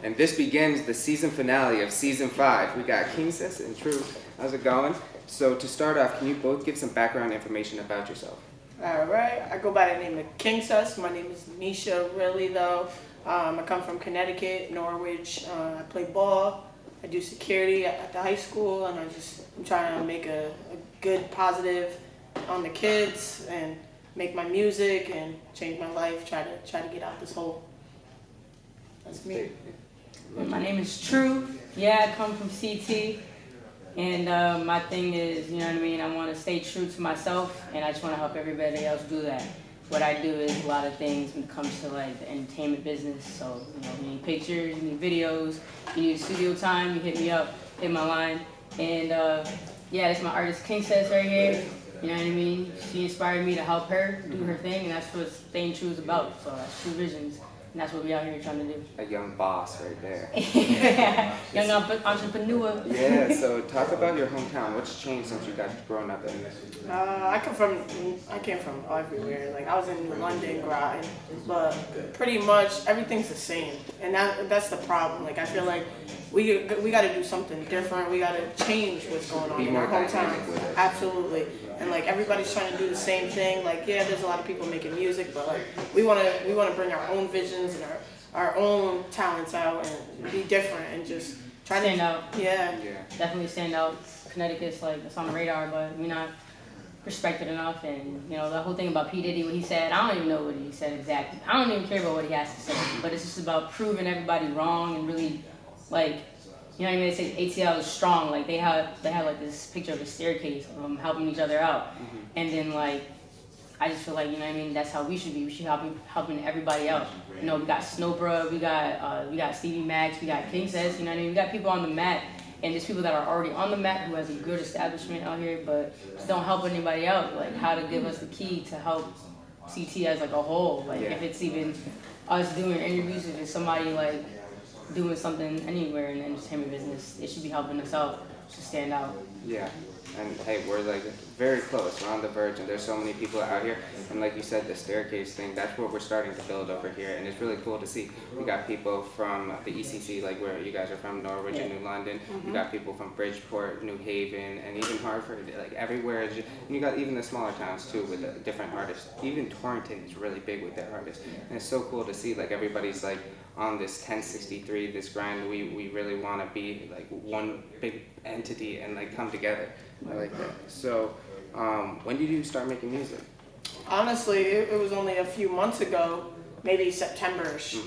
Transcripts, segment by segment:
And this begins the season finale of season 5. We got Kingcess and Trueee. How's it going? So to start off, can you both give some background information about yourself? All right, I go by the name of Kingcess. My name is Nisha, really though. I come from Connecticut, Norwich. I play ball. I do security at the high school, and I'm trying to make a good positive on the kids and make my music and change my life. Try to get out this hole. That's me. My name is Trueee. Yeah, I come from CT. And my thing is, you know what I mean, I want to stay true to myself, and I just want to help everybody else do that. What I do is a lot of things when it comes to like the entertainment business. So, you know, you need pictures, you need videos, you need studio time, you hit me up, hit my line. And yeah, that's my artist Kingcess right here. You know what I mean? She inspired me to help her do her thing, and that's what staying true is about. So that's True Visions. And that's what we out here trying to do. A young boss right there. Young entrepreneur. Yeah, so talk about your hometown. What's changed since you got grown up in this? I came from everywhere. Like I was in London, grind, but pretty much everything's the same, and that's the problem. Like I feel like we got to do something different. We got to change what's going on in our hometown. Absolutely. And like everybody's trying to do the same thing. Like yeah, there's a lot of people making music, but like we want to bring our own visions and our own talents out and be different and just try stand to out. Yeah. Definitely stand out. Connecticut's like it's on the radar, but we're not respected enough. And you know the whole thing about P Diddy, what he said, I don't even know what he said exactly. I don't even care about what he has to say, but it's just about proving everybody wrong and really like. You know what I mean? They say ATL is strong. Like they had like this picture of a staircase, helping each other out, and then like I just feel like you know what I mean. That's how we should be. We should helping everybody out. You know, we got Snowbra, we got Stevie Max, we got Kingcess. You know what I mean? We got people on the mat, and there's people that are already on the mat who has a good establishment out here, but just don't help anybody out. Like how to give us the key to help CT as like a whole. Like if it's even us doing interviews, if it's somebody like doing something anywhere in the entertainment business, it should be helping us out to stand out. Yeah, and hey, we're like very close. We're on the verge, and there's so many people out here. And like you said, the staircase thing, that's what we're starting to build over here, and it's really cool to see. We got people from the ECC, like where you guys are from, Norwich and New London. We got people from Bridgeport, New Haven, and even Hartford, like everywhere. And you got even the smaller towns too with the different artists. Even Torrington is really big with their artists, and it's so cool to see like everybody's like on this 1063, this grind. We really want to be like one big entity and like come together. I like that. So when did you start making music? Honestly, it was only a few months ago, maybe September-ish,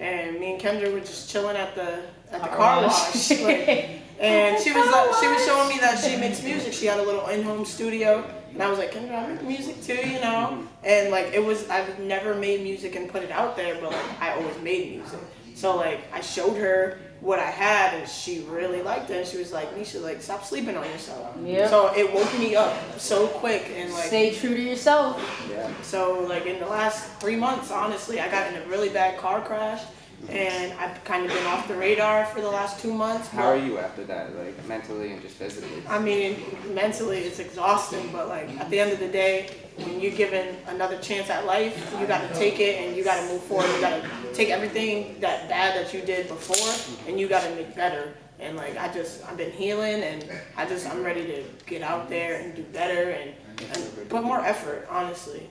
and me and Kendra were just chilling at the car wash, like, and she was showing me that she makes music. She had a little in-home studio, and I was like, Kendra, I make music too, you know. And like I've never made music and put it out there, but like I always made music. So like I showed her what I had, and she really liked it. And she was like, Nisha, like stop sleeping on yourself. Yep. So it woke me up so quick, and like Stay true to yourself. Yeah. so like in the last 3 months, honestly, I got in a really bad car crash, and I've kind of been off the radar for the last 2 months. How are you after that, like mentally and just physically? I mean, mentally it's exhausting, but like at the end of the day, when you're given another chance at life, you got to take it and you got to move forward. You got to take everything that bad that you did before and you got to make better. And like I've been healing, and I'm ready to get out there and do better and put more effort, honestly.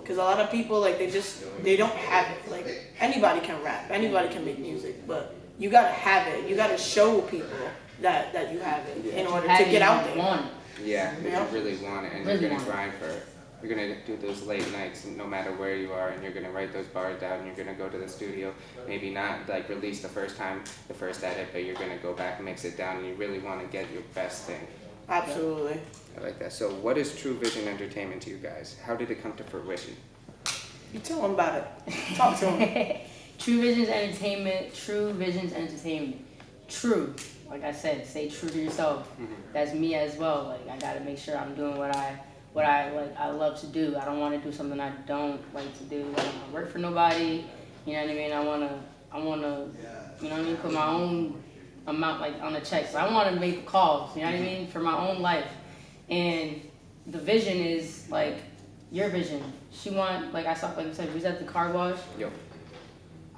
Because a lot of people like they don't have it. Like anybody can rap, anybody can make music, but you gotta have it. You gotta show people that you have it in order to get out there. Yeah, if you really want it, and Really you're gonna want it. grind for it. You're gonna do those late nights, no matter where you are, and you're gonna write those bars down. And you're gonna go to the studio, maybe not like release the first edit, but you're gonna go back and mix it down, and you really want to get your best thing. Absolutely. I like that. So, what is True Vision Entertainment to you guys? How did it come to fruition? You tell them about it. Talk to them. True Visions Entertainment. True Visions Entertainment. True. Like I said, stay true to yourself. That's me as well. Like I gotta make sure I'm doing what I love to do. I don't want to do something I don't like to do. I don't want to work for nobody. You know what I mean? I wanna, you know what I mean? Put my own amount like on the check. So I want to make calls. You know what I mean? For my own life. And the vision is like your vision. She want like I saw like you said we was at the car wash. Yo.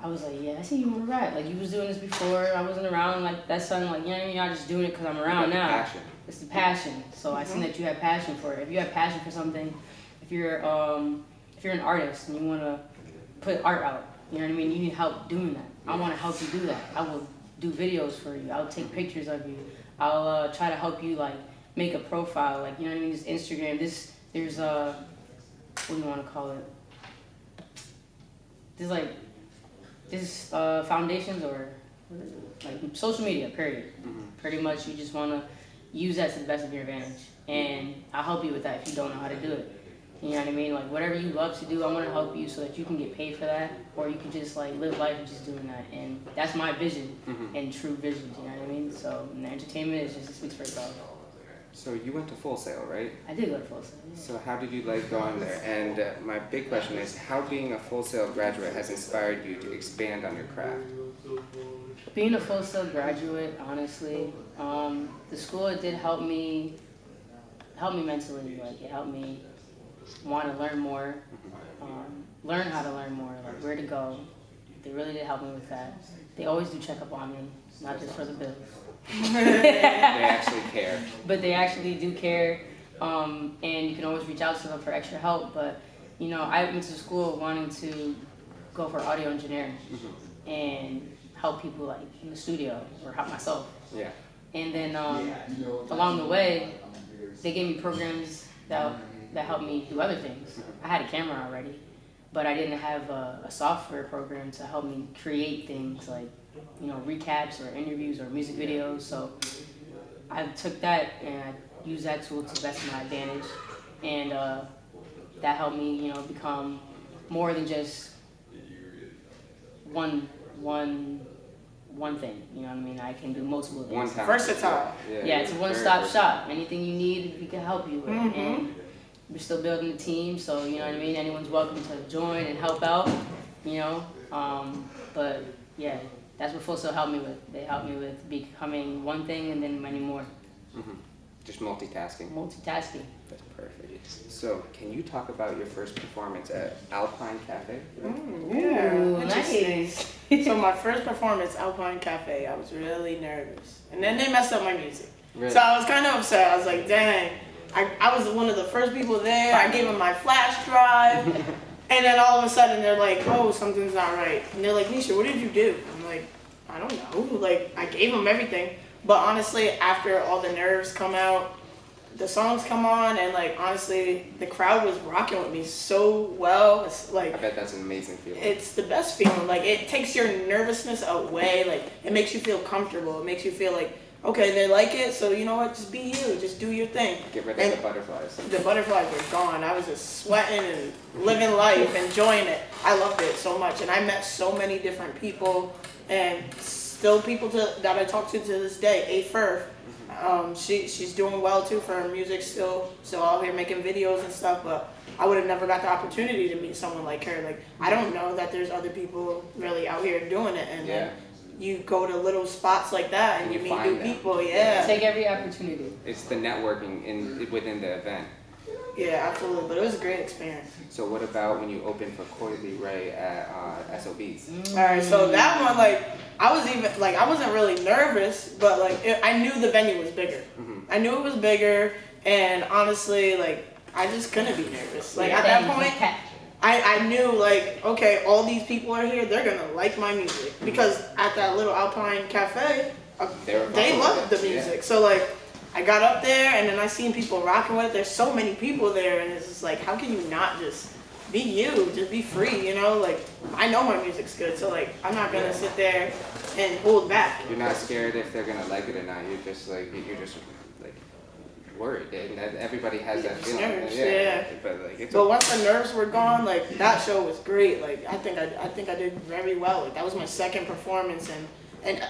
I was like, yeah, I see you on the rap. Like, you was doing this before. I wasn't around. Like, that's something like, you know what I mean? I'm just doing it because I'm around now. Passion. It's the passion. So I seen that you have passion for it. If you have passion for something, if you're an artist and you want to put art out, you know what I mean? You need help doing that. I want to help you do that. I will do videos for you. I'll take pictures of you. I'll try to help you, like, make a profile. Like, you know what I mean? This Instagram, there's what do you want to call it? There's foundations or like social media, period. Pretty much you just want to use that to the best of your advantage. And I'll help you with that if you don't know how to do it. You know what I mean? Like, whatever you love to do, I want to help you so that you can get paid for that, or you can just like live life just doing that. And that's my vision and true vision. You know what I mean? So and the entertainment is just, it speaks for itself. So you went to Full Sail, right? I did go to Full Sail. Yeah. So how did you like going there? And my big question is, how being a Full Sail graduate has inspired you to expand on your craft? Being a Full Sail graduate, honestly, the school, it did help me mentally. Like, it helped me want to learn more, learn how to learn more, like where to go. They really did help me with that. They always do check up on me, not just for the bills. They actually care. But they actually do care, and you can always reach out to them for extra help. But, you know, I went to school wanting to go for audio engineering and help people like in the studio or help myself. Yeah. And then along the way, they gave me programs that helped me do other things. I had a camera already, but I didn't have a software program to help me create things like, you know, recaps or interviews or music videos. So I took that and I used that tool to the best of my advantage, and that helped me, you know, become more than just one thing. You know what I mean? I can do multiple things. One time. Versatile. Yeah, it's a one-stop shop. Anything you need, we can help you with. And we're still building a team, so you know what I mean? Anyone's welcome to join and help out, you know? But yeah, that's what Full Sail helped me with. They helped me with becoming one thing and then many more. Just multitasking. Multitasking. That's perfect. So, can you talk about your first performance at Alpine Cafe? Yeah, Ooh, interesting. nice. So my first performance, Alpine Cafe, I was really nervous. And then they messed up my music. Really? So I was kind of upset. I was like, dang. I was one of the first people there. I gave them my flash drive. And then all of a sudden they're like, oh, something's not right. And they're like, Nisha, what did you do? I'm like, I don't know. Like, I gave them everything. But honestly, after all the nerves come out, the songs come on, and like honestly, the crowd was rocking with me so well. It's like, I bet that's an amazing feeling. it's the best feeling. Like, it takes your nervousness away. Like, it makes you feel comfortable. It makes you feel like, okay, they like it, so you know what? Just be you. Just do your thing. Get rid of the butterflies. The butterflies were gone. I was just sweating and living life, enjoying it. I loved it so much, and I met so many different people, and still people that I talk to this day. A Firth, she's doing well too for her music. Still out here making videos and stuff. But I would have never got the opportunity to meet someone like her. Like, I don't know that there's other people really out here doing it, and then you go to little spots like that and you meet new people. Yeah. Take every opportunity. It's the networking within the event. Yeah, absolutely. But it was a great experience. So what about when you opened for Coily Ray at SOBs? All right, so that one, like, I wasn't really nervous, but like, I knew the venue was bigger. I knew it was bigger, and honestly, like, I just couldn't be nervous. Like, at that point, I knew, like, okay, all these people are here, they're gonna like my music. Because at that little Alpine Cafe, they loved the music. Yeah. So, like, I got up there, and then I seen people rocking with it. There's so many people there, and it's just like, how can you not just be you? Just be free, you know? Like, I know my music's good, so, like, I'm not gonna sit there and hold back. You're not scared if they're gonna like it or not. You're just worried, and everybody has that feeling. Nerves, yeah. But once the nerves were gone, like, that show was great. Like, I think I did very well. Like, that was my second performance, and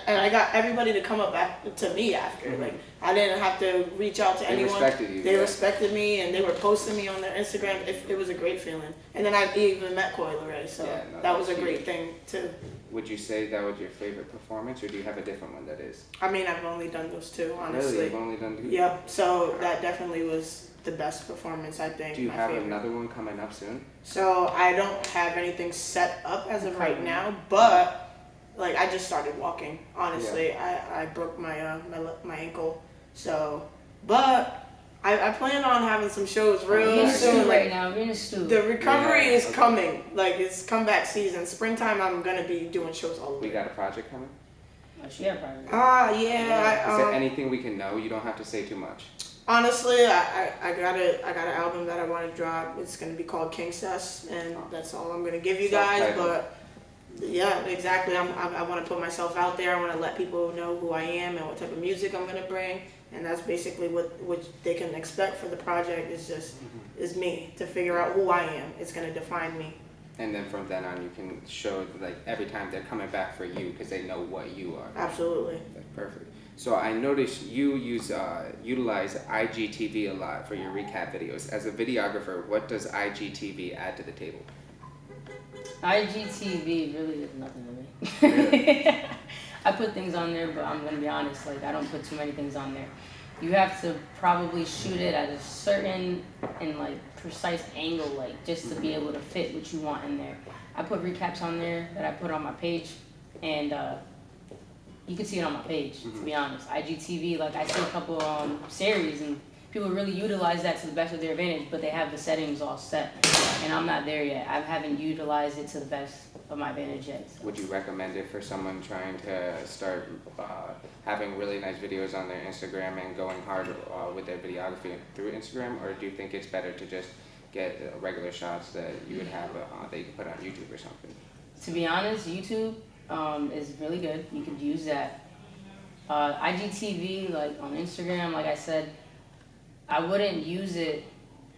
I got everybody to come up back to me after. Like, I didn't have to reach out to anyone. They respected you. They respected me, and they were posting me on their Instagram. It was a great feeling. And then I even met Coily Ray, so that was a great thing too. Would you say that was your favorite performance, or do you have a different one that is? I mean, I've only done those two, honestly. Really? You've only done two? Yep. So that definitely was the best performance, I think. Do you have another one coming up soon? So I don't have anything set up as of right now, but like I just started walking. Honestly, I broke my ankle, so but I plan on having some shows real soon. Right now, we're in a stew. The recovery is coming. Like it's comeback season. Springtime, I'm gonna be doing shows all over. We got a project coming? Oh, she had a project. Yeah. Is there anything we can know? You don't have to say too much. Honestly, I got an album that I want to drop. It's gonna be called Kingcess, and that's all I'm gonna give you guys. Self-titled. But yeah, exactly. I want to put myself out there. I want to let people know who I am and what type of music I'm gonna bring, and that's basically what they can expect for the project. Is me to figure out who I am. It's gonna define me. And then from then on, you can show like every time they're coming back for you because they know what you are. Absolutely. That's perfect. So I noticed you utilize IGTV a lot for your recap videos. As a videographer, what does IGTV add to the table? IGTV really is nothing to me. Really? I put things on there, but I'm gonna be honest, like I don't put too many things on there. You have to probably shoot it at a certain and like precise angle, like just to be able to fit what you want in there. I put recaps on there that I put on my page, and you can see it on my page. To be honest, IGTV, like I see a couple series and people really utilize that to the best of their advantage, but they have the settings all set, and I'm not there yet. I haven't utilized it to the best of my advantage yet. So. Would you recommend it for someone trying to start having really nice videos on their Instagram and going hard with their videography through Instagram, or do you think it's better to just get regular shots that you would have that you could put on YouTube or something? To be honest, YouTube is really good. You could use that. IGTV, like on Instagram, like I said, I wouldn't use it.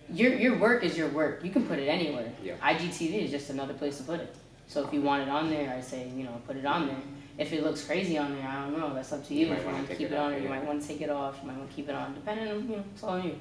Your work is your work. You can put it anywhere. Yeah. IGTV is just another place to put it. So if you want it on there, I say, put it on there. If it looks crazy on there, I don't know. That's up to you. You might If you wanna want to take keep it it on off, there, you yeah. might want to take it off. You might want to keep it on, depending on, it's all on you.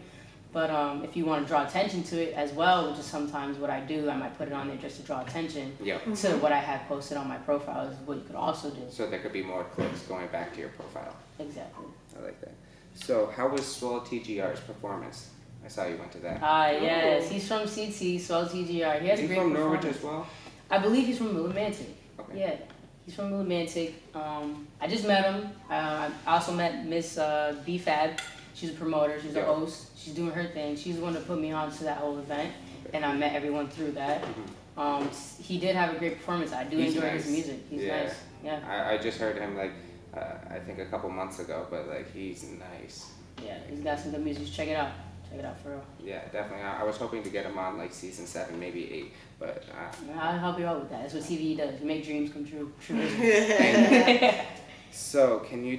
But if you want to draw attention to it as well, which is sometimes what I do, I might put it on there just to draw attention Yeah. to what I have posted on my profile is what you could also do. So there could be more clicks going back to your profile. Exactly. I like that. So how was Swell TGR's performance? I saw you went to that. Yes, he's from CT, Swell TGR. He has Is a he great from Norwich performance. as well? I believe he's from Willimantic. Okay. Yeah, he's from Willimantic. I just met him. I also met Miss B-Fab. She's a promoter. She's a host. She's doing her thing. She's the one that put me on to that whole event, and I met everyone through that. He did have a great performance. I do He's enjoy nice. his music. He's nice. Yeah. I just heard him I think a couple months ago, but he's nice. Yeah, he's got some good music. Check it out. Check it out for real. Yeah, definitely. I was hoping to get him on season 7, maybe 8, but I'll help you out with that. That's what TV does. You make dreams come true. So, can you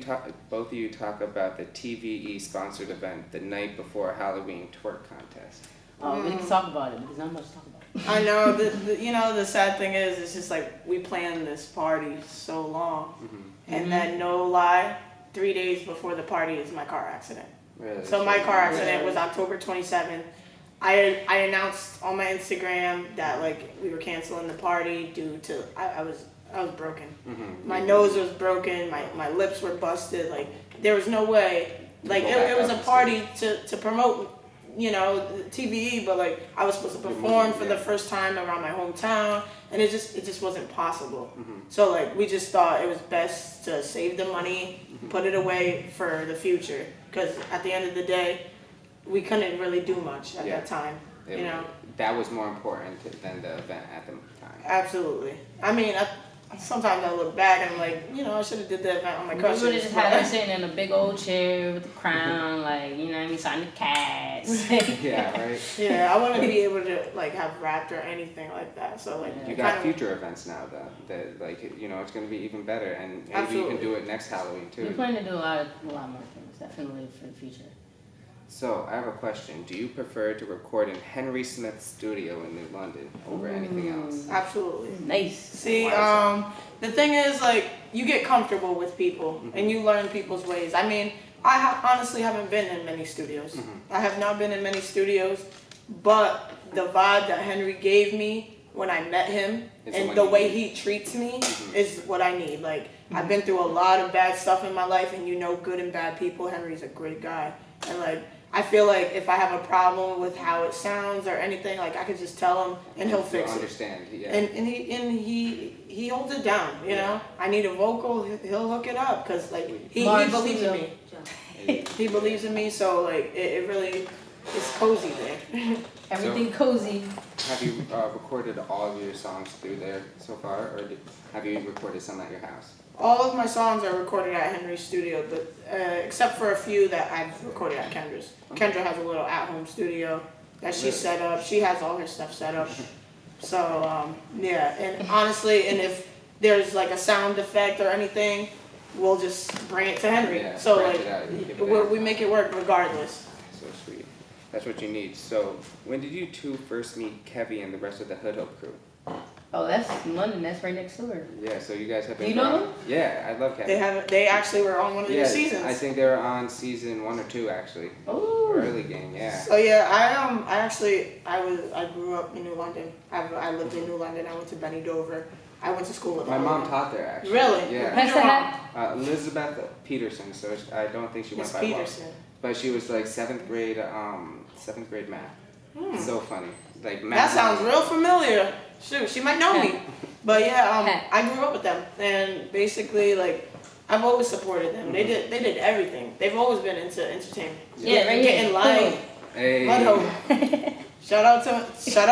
both of you talk about the TVE sponsored event the night before Halloween twerk contest? We can talk about it, but there's not much to talk about. I know. The sad thing is, it's just like we planned this party so long, and then no lie, 3 days before the party is my car accident. Really? So my car accident was October 27th. I announced on my Instagram that we were canceling the party due to I was broken. My nose was broken. My lips were busted. There was no way. It was a party to promote, TVE, but I was supposed to perform for the first time around my hometown, and it just wasn't possible. So we just thought it was best to save the money, put it away for the future, because at the end of the day, we couldn't really do much at that time. That was more important than the event at the time. Absolutely. I mean, sometimes I look back and I'm like, I should have did the event on my crutches. We would have just had her sitting in a big old chair with the crown, signing the cats. Yeah, right? Yeah, I want to be able to have rapped or anything like that. So you got future events now though, that it's going to be even better, and maybe Absolutely. you can do it next Halloween too. We plan to do a lot more things, definitely for the future. So I have a question. Do you prefer to record in Henry Smith's studio in New London over anything else? Absolutely. Nice. See, the thing is, you get comfortable with people and you learn people's ways. I mean, honestly haven't been in many studios. I have not been in many studios, but the vibe that Henry gave me when I met him and the way he treats me is what I need. I've been through a lot of bad stuff in my life, and good and bad people. Henry's a great guy. And I feel like if I have a problem with how it sounds or anything, like I could just tell him and he'll fix it. Understand, yeah. And he holds it down, you know. I need a vocal, he'll hook it up because like he believes in me. He believes in me, so like it really is cozy there. Everything cozy. Have you recorded all of your songs through there so far, or have you recorded some at your house? All of my songs are recorded at Henry's studio, but except for a few that I've recorded at Kendra's. Kendra has a little at-home studio that she set up. She has all her stuff set up. So yeah, and honestly, and if there's like a sound defect or anything, we'll just bring it to Henry. Yeah, so scratch like it out and give it back. we make it work regardless. So sweet. That's what you need. So when did you two first meet Kevy and the rest of the Hood Hope crew? Oh, that's in London. That's right next door. Yeah, so you guys have been. Do you know around- them? Yeah, I love Kevy. They actually were on one of Yeah, your seasons. I think they were on season 1 or 2 actually. Oh. Early game, yeah. So yeah, I grew up in New London. I lived in New London. I went to Benny Dover. I went to school with My all mom of them. taught there actually. Really? Yeah. That's the hat. Elizabeth Peterson. So I don't think she went Miss by Peterson. Law, but she was like 7th grade math. So funny. Like That math. sounds real familiar. Shoot, she might know me. But yeah, I grew up with them, and basically, like, I've always supported them. They did everything. They've always been into entertainment. Yeah, right Getting here. live. Hey. Mud Hope. Shout out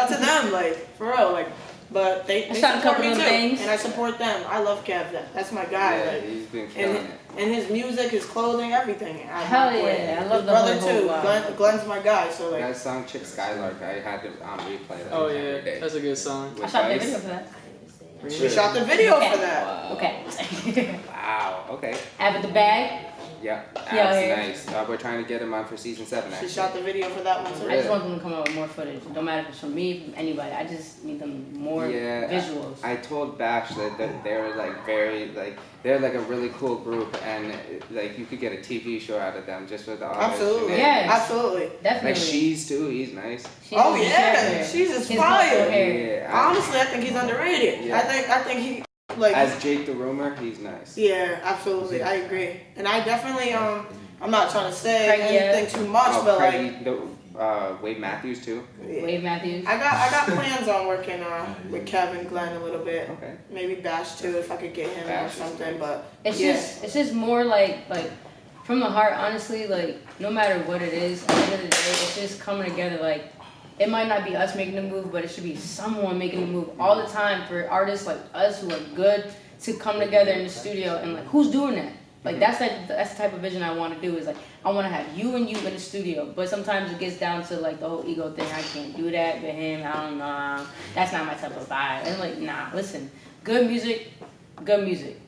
to them, like for real, like. But they shot a support couple me of too, things. and I support them. I love Kev. That's my guy. Yeah, like, he's been killing it. and his music, his clothing, everything. Hell yeah, I love his the brother whole too. vibe. Glenn's my guy. So like. That song Chick Skylark, I had to replay that Oh every yeah, day. that's a good song. I With shot the Vice. video for that. She shot the video Okay. for that. Okay. Wow, okay. Have it the bag. Yeah, that's Yeah. nice. We're trying to get him on for season 7 She actually. shot the video for that one too. I just want them to come out with more footage. It don't matter if it's from me, from anybody. I just need them more visuals. I told Bash that they're like they're like a really cool group, and like you could get a TV show out of them just with all their Absolutely. shenanigans. Yes. Absolutely. Definitely. Like She's too, he's nice. She's Oh his yeah, character. she's His inspired. buffalo hair. Yeah, Honestly, I think he's underrated. Yeah. I think he like. as Jake the Rumor, he's nice. Yeah, absolutely. I agree. And I definitely I'm not trying to say Craig, yeah. anything too much, Oh, but Craig, like. Wade Matthews too. Wade Matthews. I got plans on working with Kevin Glenn a little bit. Okay. Maybe Bash too if I could get him Bash or is something. nice. But It's yeah. just more like from the heart, honestly, like no matter what it is, at the end of the day, it's just coming together. Like it might not be us making the move, but it should be someone making the move all the time for artists like us who are good to come together in the studio and like who's doing that? Like that's the type of vision I want to do is like I want to have you and you in the studio, but sometimes it gets down to like the whole ego thing. I can't do that with him. I don't know. That's not my type of vibe. And like nah, listen, good music.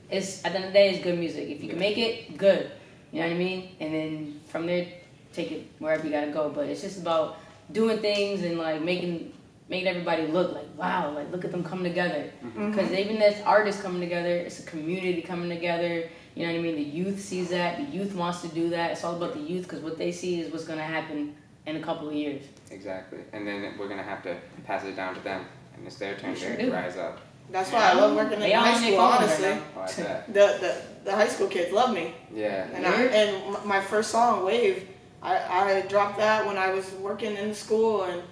It's at the end of the day, it's good music. If you can make it, good. You know what I mean? And then from there, take it wherever you gotta go. But it's just about doing things and like making everybody look like wow, like look at them coming together. Because even as artists coming together, it's a community coming together. You know what I mean? The youth sees that. The youth wants to do that. It's all about the youth because what they see is what's gonna happen in a couple of years. Exactly. And then we're gonna have to pass it down to them, and it's their turn sure to do. rise up. That's why I love working in They all high on their school. phones Honestly, right Oh, I bet. the high school kids love me. Yeah. And my first song, Wave, I dropped that when I was working in the school, and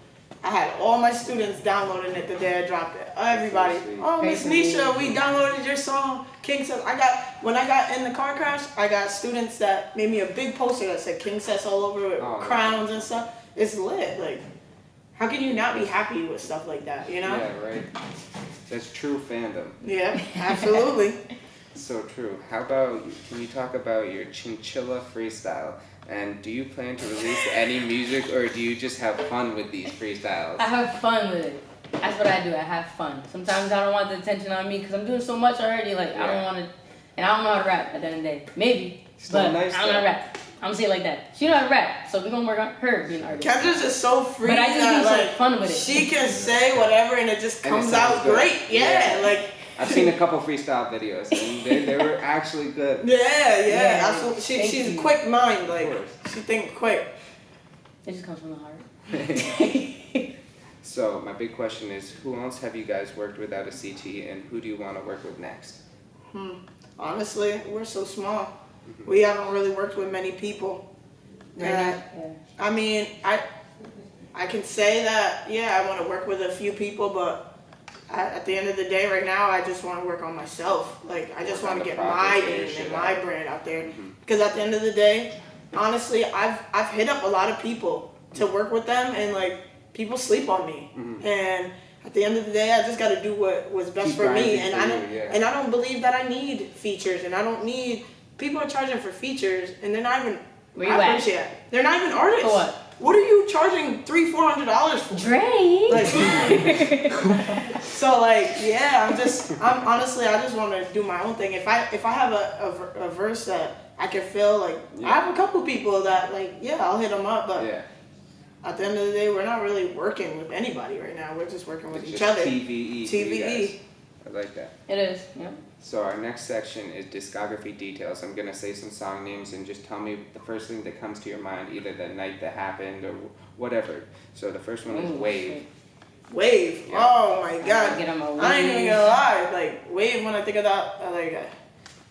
I had all my students downloading it the day I dropped it. Everybody, That's so sweet. oh Miss Crazy. Nisha, we downloaded your song. Kingcess. When I got in the car crash, I got students that made me a big poster that said Kingcess all over it, with Oh, crowns and stuff. It's lit. Like, how can you not be happy with stuff like that? You know? Yeah, right. That's true fandom. Yeah, absolutely. So true. How about, can you talk about your chinchilla freestyle? And do you plan to release any music, or do you just have fun with these freestyles? I have fun with it. That's what I do. I have fun. Sometimes I don't want the attention on me because I'm doing so much already. Like I don't want to, and I don't know how to rap at the end of the day. Maybe, Still but nice, I don't know how to though. rap. I'm gonna say it like that. She know how to rap, so we're gonna work on her being an artist. Kendra's just so free But I just that do some like fun with it. she can say whatever and it just And it comes sounds out good. great. Yeah, Yeah. like I've seen a couple freestyle videos, and they were actually good. yeah, Yeah, absolutely. thank She's you. a quick mind, Of like course. she think quick. It just comes from the heart. So my big question is, who else have you guys worked with out of CT, and who do you want to work with next? Honestly, we're so small. We haven't really worked with many people. Yeah. I mean, I can say that, yeah, I want to work with a few people, but at the end of the day, right now, I just want to work on myself. Like, I just want to get my name and my brand out there. Because at the end of the day, honestly, I've hit up a lot of people to work with them, and like, people sleep on me. And at the end of the day, I just got to do what was best for me. And I don't believe that I need features, and I don't need. People are charging for features, and they're not even. They're not even artists. For what? What are you charging $300-$400 for? Drake. Like, so like, yeah, I'm honestly, I just want to do my own thing. If I have a verse that I can feel, like, I have a couple people that, like, yeah, I'll hit them up, but at the end of the day, we're not really working with anybody right now. We're just working with each other. TVE. I like that. It is, yeah. So our next section is discography details. I'm gonna say some song names and just tell me the first thing that comes to your mind, either the night that happened or whatever. So the first one is Wave. Wave. Yeah. Oh my God. I ain't even gonna lie. Like, Wave, when I think of that,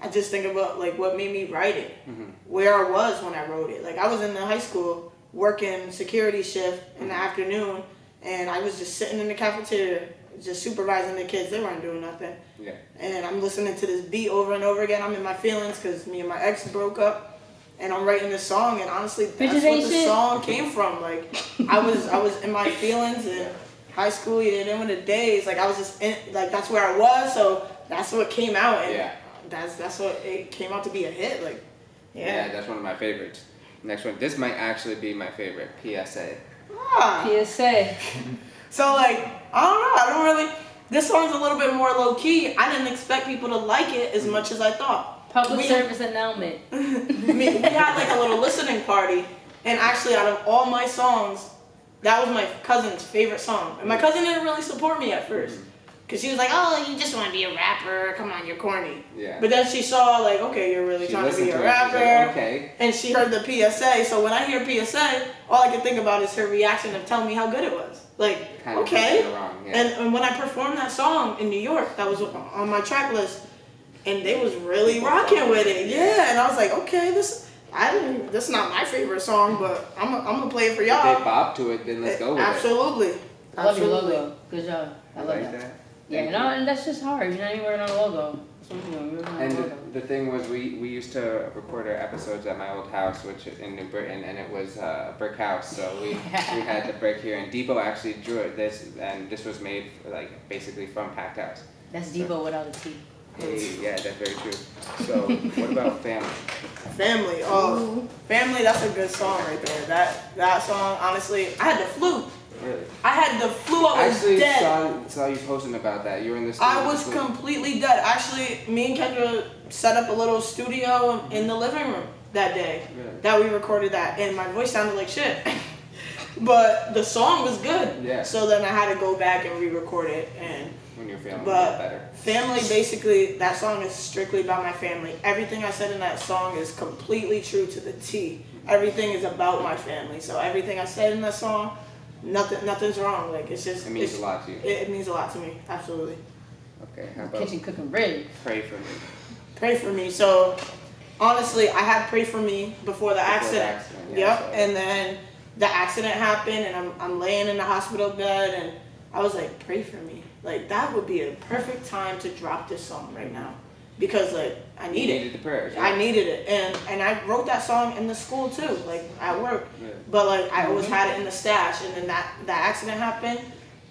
I just think about like what made me write it, where I was when I wrote it. Like, I was in the high school working security shift in the afternoon, and I was just sitting in the cafeteria, just supervising the kids. They weren't doing nothing. Yeah. And I'm listening to this beat over and over again. I'm in my feelings because me and my ex broke up, and I'm writing this song. And honestly, that's what the song came from. Like, I was in my feelings in high school. You know, in the days, like, I was just in, like, that's where I was. So that's what came out, and that's what it came out to be a hit. Like, yeah, that's one of my favorites. Next one. This might actually be my favorite. PSA. PSA. So like, I don't really. This song's a little bit more low key. I didn't expect people to like it as much as I thought. Public service announcement. We had like a little listening party, and actually, out of all my songs, that was my cousin's favorite song. And my cousin didn't really support me at first, because she was like, "Oh, you just want to be a rapper? Come on, you're corny." Yeah. But then she saw, like, okay, you're really trying to be a rapper. Like, okay. And she heard the PSA. So when I hear PSA, all I can think about is her reaction of telling me how good it was. Like, kind of okay. Wrong, And when I performed that song in New York, that was on my track list, and they was really rocking with it. Yeah. And I was like, okay, this is not my favorite song, but I'm gonna play it for y'all. If they bop to it, then let's go with Absolutely. it. I love your logo. Good job. I love that. Yeah, no, and that's just hard. You're not even working on a logo. And the thing was, we used to record our episodes at my old house, which is in New Britain, and it was a brick house, so we had the brick here. And Debo actually drew it. This was made like basically from Packed House. That's Debo without a T. Hey, yeah, that's very true. So, what about Family? Family, Family. That's a good song right there. That song, honestly, I had the flu. Really? I had the flu. I was dead. Actually, saw you posting about that. You were in the studio. I was completely dead. Actually, me and Kendra set up a little studio in the living room that day that we recorded that, and my voice sounded like shit. But the song was good. Yeah. So then I had to go back and re-record it. And when you're feeling a little better. Family, basically, that song is strictly about my family. Everything I said in that song is completely true to the T. Everything is about my family. So everything I said in that song, nothing's wrong. Like, it's just. It means a lot to you. It means a lot to me. Absolutely. Okay. How about Kitchen cooking ready. Pray for Me? Pray for me. So, honestly, I had Pray for Me before the accident. Yep. And then the accident happened, and I'm laying in the hospital bed, and I was like, pray for me. Like, that would be a perfect time to drop this song right now, because like I need it. You needed the prayers. I needed it, and I wrote that song in the school too, like at work. Yeah. But like I always had it in the stash, and then that accident happened,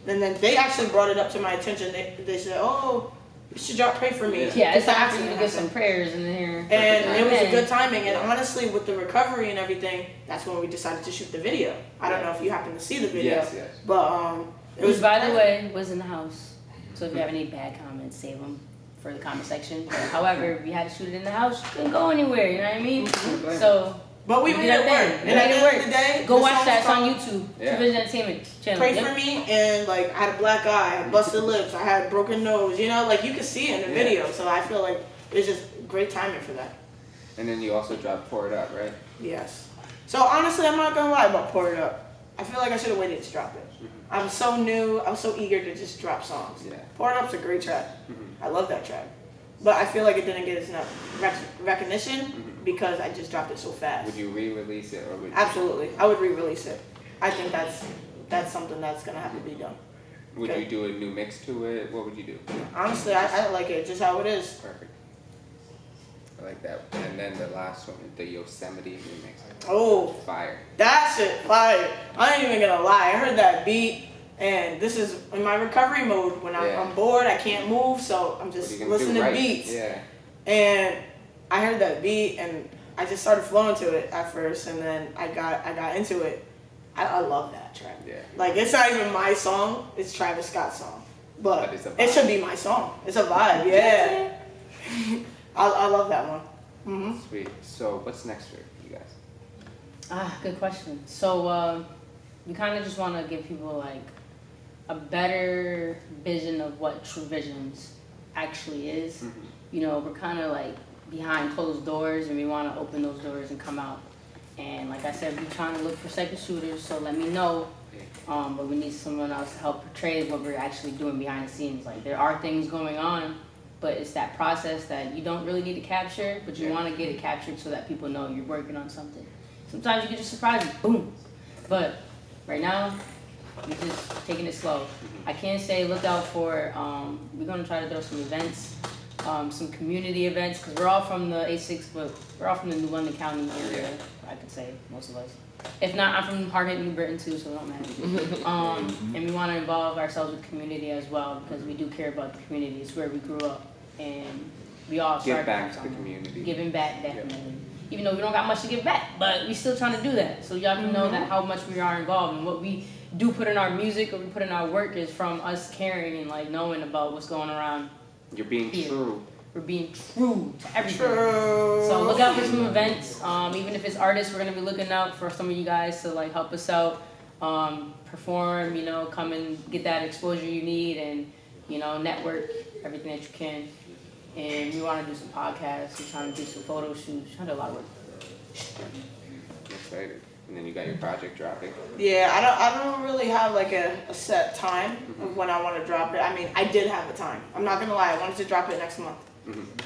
and then they actually brought it up to my attention. They said, "Oh, you should Pray for Me." Yeah, it's time for you to get some prayers in here. And it was a good timing. And honestly, with the recovery and everything, that's when we decided to shoot the video. I don't know if you happen to see the video. Yes. But it was, by the way, was in the house. So if you have any bad comments, save them for the comment section. However, we had to shoot it in the house. You couldn't go anywhere. You know what I mean? So. But we made it work. And at the end of the day, go watch that. It's on YouTube. Trivia's Entertainment channel. Pray for Me, and like I had a black eye, I had busted lips, I had broken nose. You know, like you could see it in the video. So I feel like it's just great timing for that. And then you also dropped Pour It Up, right? Yes. So honestly, I'm not gonna lie about Pour It Up. I feel like I should have waited to drop it. I'm so new. I was so eager to just drop songs. Yeah. Pour It Up's a great track. I love that track. But I feel like it didn't get enough recognition. because I just dropped it so fast. Would you re-release it, or would you? Absolutely, I would re-release it. I think that's something that's gonna have to be done. Would Okay. you do a new mix to it? What would you do? Honestly, I like it just how it is. Perfect. I like that. And then the last one, the Yosemite remix. Oh, Fire. that shit fire. I ain't even gonna lie. I heard that beat, and this is in my recovery mode when Yeah. I'm bored. I can't move, so I'm What are just you gonna listening do, to right? beats. Yeah. And I heard that beat, and I just started flowing to it at first, and then I got into it. I love that track. Yeah. Like, it's not even my song; it's Travis Scott's song, but it's a it vibe. should be my song. It's a vibe, yeah. I love that one. Mhm. Sweet. So what's next for you guys? Good question. So we kind of just want to give people like a better vision of what True Visions actually is. Mhm. You know, we're kind of like behind closed doors, and we want to open those doors and come out. And like I said, we're trying to look for second shooters, so let me know. But we need someone else to help portray what we're actually doing behind the scenes. Like, there are things going on, but it's that process that you don't really need to capture, but you want to get it captured so that people know you're working on something. Sometimes you get just surprised, boom. But right now, we're just taking it slow. I can say look out for, we're going to try to throw some events, some community events, because we're all from the A6, but we're all from the New London County area, I could say, most of us. If not, I'm from hard-hit New Britain too, so it don't matter. And we want to involve ourselves with community as well, because we do care about the community. It's where we grew up, and we all Give started back from to the something. community. Giving back, definitely. Even though we don't got much to give back, but we still trying to do that. So y'all can know that how much we are involved, and what we do put in our music or we put in our work is from us caring and like knowing about what's going around. You're being Here. true. We're being true to everything. True. So look out for some events. Even if it's artists, we're gonna be looking out for some of you guys to like help us out, perform. You know, come and get that exposure you need, and you know, network everything that you can. And we want to do some podcasts. We're trying to do some photo shoots. Trying to do a lot of work. I'm excited. And then you got your project dropping. Yeah, I don't really have like a set time of when I want to drop it. I mean, I did have a time. I'm not gonna lie. I wanted to drop it next month.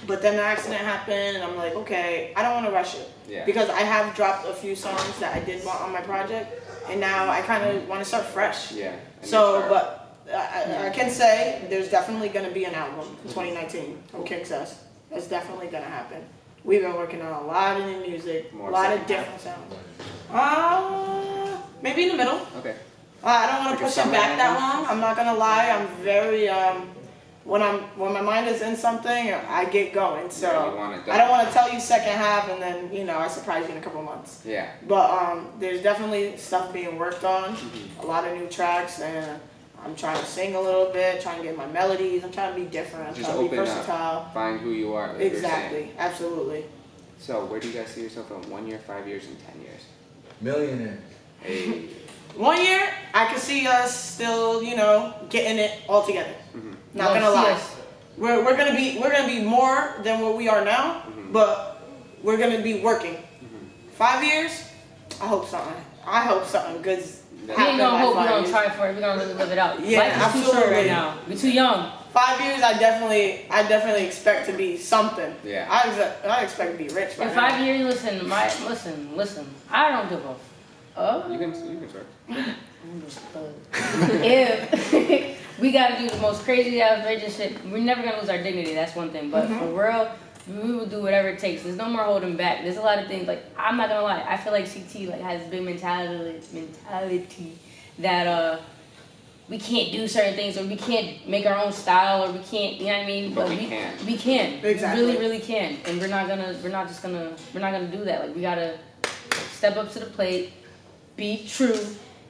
But then the accident happened, and I'm like, okay, I don't want to rush it. Yeah. Because I have dropped a few songs that I did want on my project, and now I kind of want to start fresh. Yeah. And So, you're but I can say there's definitely going to be an album in 2019 from Kingcess. That's definitely going to happen. We've been working on a lot of new music, More a lot of second half. different sounds. Maybe in the middle. Okay. I don't want Like to a push it summer back that album? long. I'm not gonna lie. I'm very when my mind is in something, I get going. So Yeah, you want it done. I don't want to tell you second half and then I surprise you in a couple months. Yeah. But there's definitely stuff being worked on, a lot of new tracks, and I'm trying to sing a little bit, trying to get my melodies. I'm trying to be different. I'm Just trying to be open versatile. up. Find who you are. Like you're saying. Exactly. Absolutely. So where do you guys see yourself in 1 year, 5 years, and 10 years? Millionaire. Hey. 1 year, I can see us still, getting it all together. Not gonna lie. We're gonna be more than what we are now, but we're gonna be working. 5 years, I hope something good's We happen ain't gonna by hope, we're 5 gonna years. try for it, we're gonna really live it out. Yeah, Life is too short absolutely. right now. We're too young. 5 years, I definitely expect to be something. Yeah. I expect to be rich by In now. 5 years, listen. I don't give a You can start. if we gotta do the most crazy, outrageous shit, we're never gonna lose our dignity. That's one thing. But for real, we will do whatever it takes. There's no more holding back. There's a lot of things. Like, I'm not gonna lie. I feel like CT has a big mentality that we can't do certain things, or we can't make our own style, or we can't. You know what I mean? But we can. We can. Exactly. We really can. And we're not gonna do that. Like, we gotta step up to the plate, be true,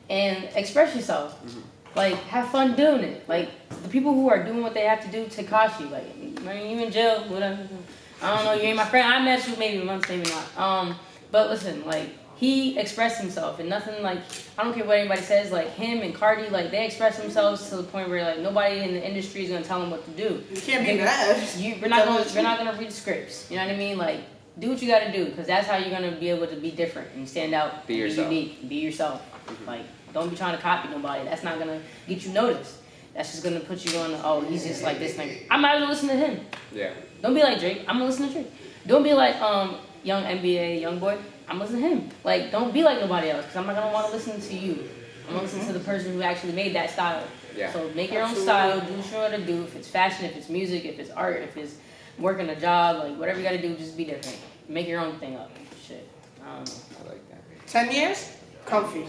and express yourself. Like, have fun doing it. Like, the people who are doing what they have to do, Tekashi, like, I mean, you in jail, whatever. I don't know, you ain't my friend. I met you maybe once, maybe not. But listen, like, he expressed himself, and nothing, like, I don't care what anybody says, like, him and Cardi, like, they express themselves to the point where, like, nobody in the industry is gonna tell them what to do. You can't be mad. We're not gonna read scripts. You know what I mean? Like, do what you gotta do, because that's how you're gonna be able to be different and stand out. Be yourself. Be unique. Be yourself. Like, don't be trying to copy nobody. That's not gonna get you noticed. That's just gonna put you on, oh, he's just like this thing. I might as well listen to him. Yeah. Don't be like Drake. I'm gonna listen to Drake. Don't be like young NBA young boy, I'm listening to him. Like, don't be like nobody else, because I'm not gonna want to listen to you. I'm gonna listen to the person who actually made that style. Yeah. So make your own style, do what you want to do. If it's fashion, if it's music, if it's art, if it's working a job, like whatever you gotta do, just be different. Make your own thing up. Shit. I don't know. I like that. 10 years? Comfy.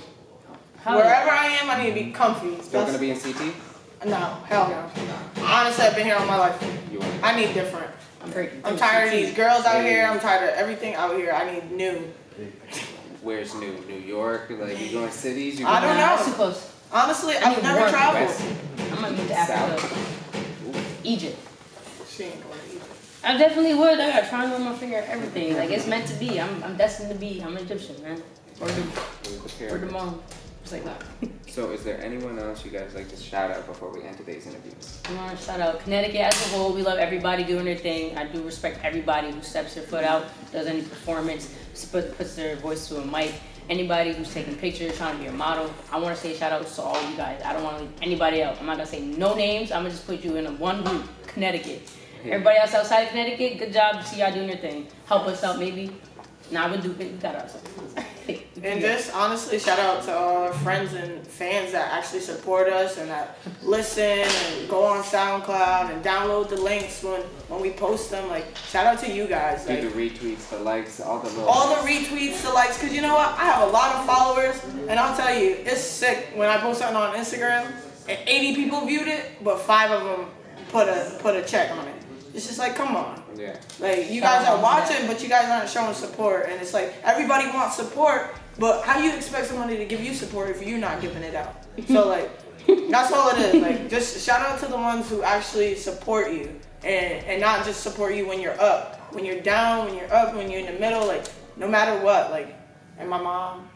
How- Wherever I am, I need to be comfy. Still gonna be in CT? No, hell no. Honestly, I've been here all my life. You want? I need different. I'm tired of these girls out Hey. here. I'm tired of everything out here. I need new. Where's new? New York? Like you going cities? You I don't going know. That's too close. Honestly, I I've need never more traveled. West? I might move to Africa. Egypt. She ain't going to Egypt. I definitely would. I got triangle on my finger, everything. Like, it's meant to be. I'm destined to be. I'm Egyptian, man. Or the mom. Just like that. So is there anyone else you guys like to shout out before we end today's interview? I want to shout out Connecticut as a whole. We love everybody doing their thing. I do respect everybody who steps their foot out, does any performance, puts their voice to a mic. Anybody who's taking pictures, trying to be a model. I want to say shout out to all you guys. I don't want to leave anybody out. I'm not going to say no names. I'm going to just put you in a one group, Connecticut. Everybody else outside of Connecticut, good job. See y'all doing your thing. Help us out, maybe. Nah, we got ourselves. And just honestly, shout out to all our friends and fans that actually support us and that listen and go on SoundCloud and download the links when we post them. Like, shout out to you guys. Do Like, the retweets, the likes, all the little. all the retweets, the likes, because you know what? I have a lot of followers, and I'll tell you, it's sick when I post something on Instagram and 80 people viewed it, but 5 of them put a check on it. It's just like, come on. Yeah. Like, you guys are watching, but you guys aren't showing support, and it's like, everybody wants support, but how do you expect somebody to give you support if you're not giving it out? So, like, that's all it is. Like, just shout out to the ones who actually support you, and not just support you when you're up. When you're down, when you're up, when you're in the middle, like, no matter what, like, and my mom.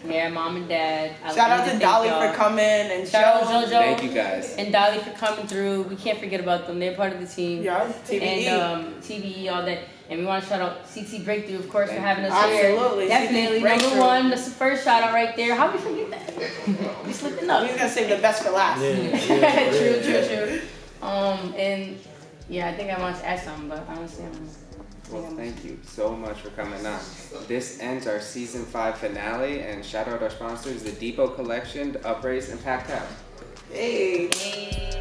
Yeah, mom and dad. Shout out to Dolly for coming, and Shout out Joe. JoJo. Thank you guys. And Dolly for coming through. We can't forget about them. They're part of the team. Yeah, TVE. And TVE all that. And we want to shout out CT Breakthrough, of course, for Thank having us Absolutely. here. Definitely. CT Breakthrough. Number one. That's the first shout out right there. How we forget that? We slipping up. We're gonna save the best for last. True. And yeah, I think I want to add something, but honestly, Well, thank you so much for coming on. This ends our season 5 finale, and shout out our sponsors, the Depot Collection, the Upraise, and Packed Out. Hey. Hey.